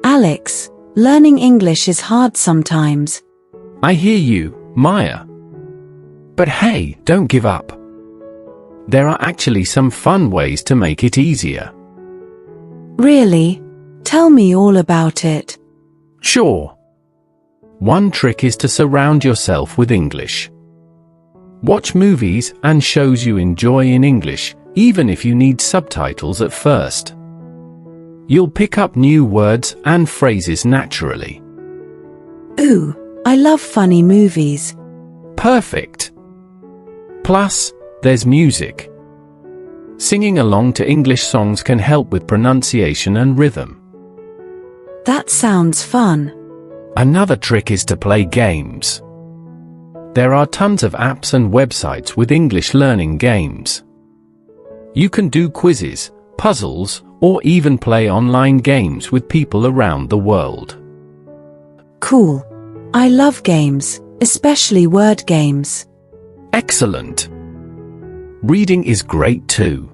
Alex. Learning English is hard sometimes. I hear you, Maya. But hey, don't give up. There are actually some fun ways to make it easier. Really? Tell me all about it. Sure. One trick is to surround yourself with English. Watch movies and shows you enjoy in English, even if you need subtitles at first. You'll pick up new words and phrases naturally. Ooh, I love funny movies. Perfect. Plus, there's music. Singing along to English songs can help with pronunciation and rhythm. That sounds fun. Another trick is to play games. There are tons of apps and websites with English learning games. You can do quizzes, puzzles, or even play online games with people around the world. Cool. I love games, especially word games. Excellent. Reading is great too.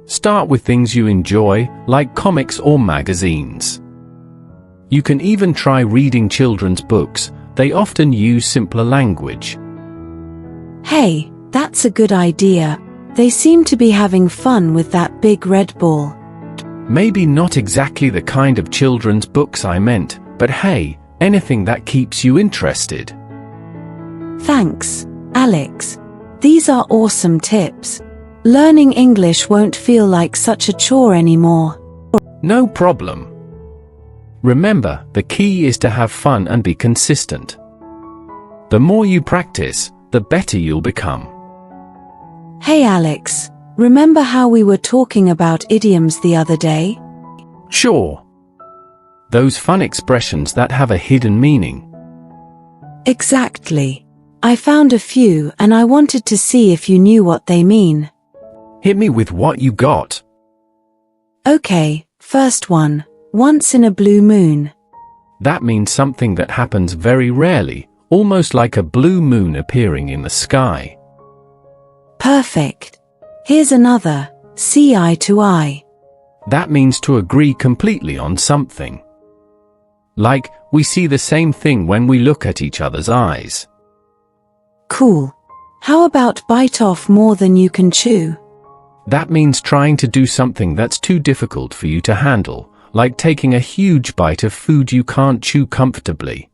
Start with things you enjoy, like comics or magazines. You can even try reading children's books. They often use simpler language. Hey, that's a good idea. They seem to be having fun with that big red ball. Maybe not exactly the kind of children's books I meant, but hey, anything that keeps you interested. Thanks, Alex. These are awesome tips. Learning English won't feel like such a chore anymore. No problem. Remember, the key is to have fun and be consistent. The more you practice, the better you'll become. Hey Alex, remember how we were talking about idioms the other day? Sure. Those fun expressions that have a hidden meaning. Exactly. I found a few and I wanted to see if you knew what they mean. Hit me with what you got. Okay, first one. Once in a blue moon. That means something that happens very rarely, almost like a blue moon appearing in the sky. Perfect. Here's another. See eye to eye. That means to agree completely on something. Like, we see the same thing when we look at each other's eyes. Cool. How about bite off more than you can chew? That means trying to do something that's too difficult for you to handle, like taking a huge bite of food you can't chew comfortably.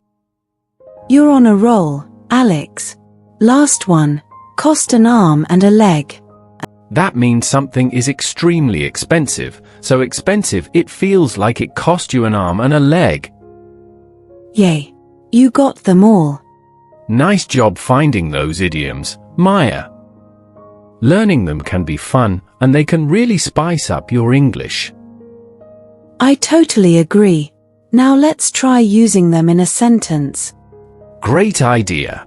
You're on a roll, Alex. Last one. Cost an arm and a leg. That means something is extremely expensive, so expensive it feels like it cost you an arm and a leg. Yay. You got them all. Nice job finding those idioms, Maya. Learning them can be fun, and they can really spice up your English. I totally agree. Now let's try using them in a sentence. Great idea.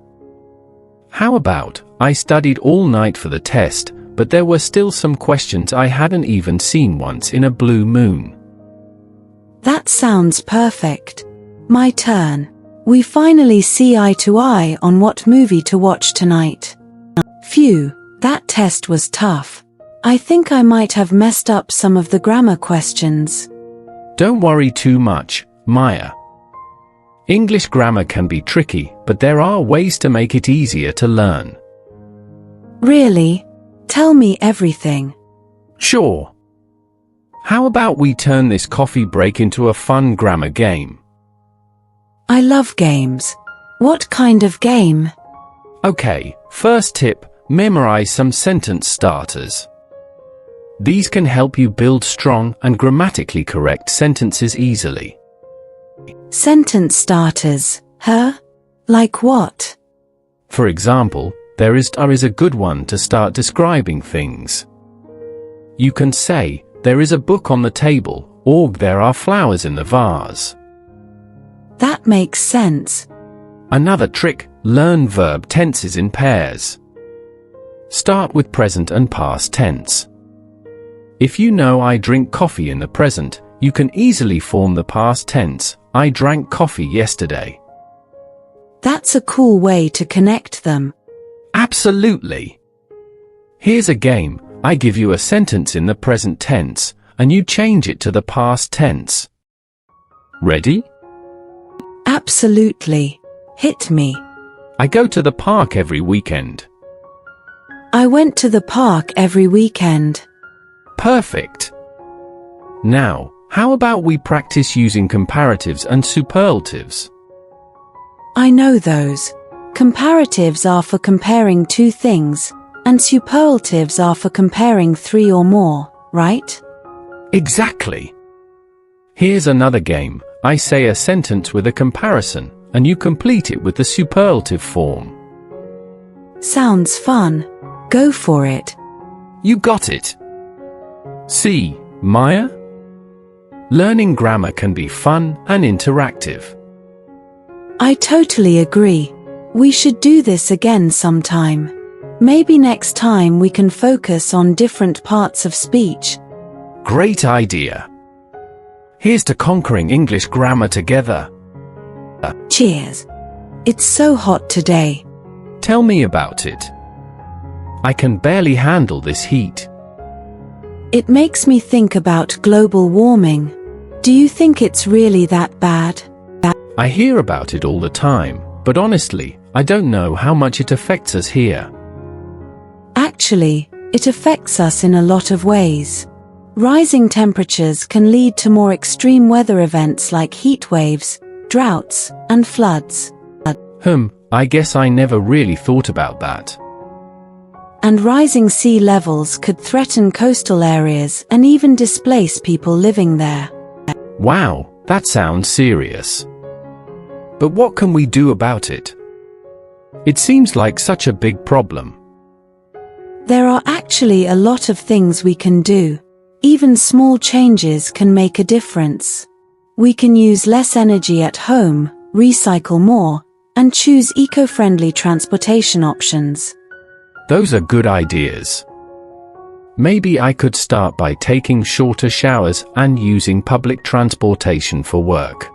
How about, I studied all night for the test, but there were still some questions I hadn't even seen once in a blue moon. That sounds perfect. My turn. We finally see eye to eye on what movie to watch tonight. Phew, that test was tough. I think I might have messed up some of the grammar questions. Don't worry too much, Maya. English grammar can be tricky, but there are ways to make it easier to learn. Really? Tell me everything. Sure. How about we turn this coffee break into a fun grammar game? I love games. What kind of game? Okay, first tip, memorize some sentence starters. These can help you build strong and grammatically correct sentences easily. Sentence starters, huh? Like what? For example, there is a good one to start describing things. You can say, there is a book on the table, or there are flowers in the vase. That makes sense. Another trick, learn verb tenses in pairs. Start with present and past tense. If you know I drink coffee in the present, you can easily form the past tense, I drank coffee yesterday. That's a cool way to connect them. Absolutely. Here's a game. I give you a sentence in the present tense, and you change it to the past tense. Ready? Absolutely. Hit me. I go to the park every weekend. I went to the park every weekend. Perfect. Now, how about we practice using comparatives and superlatives? I know those. Comparatives are for comparing two things, and superlatives are for comparing three or more, right? Exactly. Here's another game. I say a sentence with a comparison, and you complete it with the superlative form. Sounds fun. Go for it. You got it. See, Maya? Learning grammar can be fun and interactive. I totally agree. We should do this again sometime. Maybe next time we can focus on different parts of speech. Great idea. Here's to conquering English grammar together. Cheers. It's so hot today. Tell me about it. I can barely handle this heat. It makes me think about global warming. Do you think it's really that bad? I hear about it all the time, but honestly, I don't know how much it affects us here. Actually, it affects us in a lot of ways. Rising temperatures can lead to more extreme weather events like heat waves, droughts, and floods. I guess I never really thought about that. And rising sea levels could threaten coastal areas and even displace people living there. Wow, that sounds serious. But what can we do about it? It seems like such a big problem. There are actually a lot of things we can do. Even small changes can make a difference. We can use less energy at home, recycle more, and choose eco-friendly transportation options. Those are good ideas. Maybe I could start by taking shorter showers and using public transportation for work.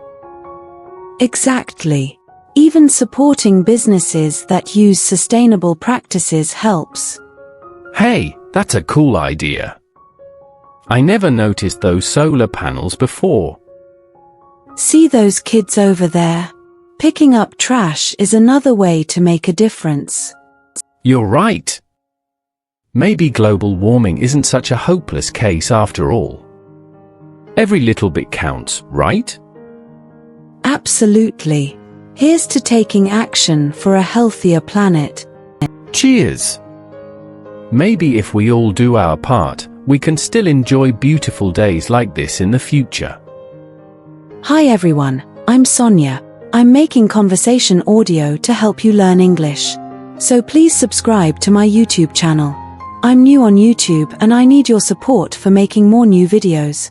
Exactly. Even supporting businesses that use sustainable practices helps. Hey, that's a cool idea. I never noticed those solar panels before. See those kids over there? Picking up trash is another way to make a difference. You're right. Maybe global warming isn't such a hopeless case after all. Every little bit counts, right? Absolutely. Here's to taking action for a healthier planet. Cheers! Maybe if we all do our part, we can still enjoy beautiful days like this in the future. Hi everyone, I'm Sonia. I'm making conversation audio to help you learn English. So please subscribe to my YouTube channel. I'm new on YouTube and I need your support for making more new videos.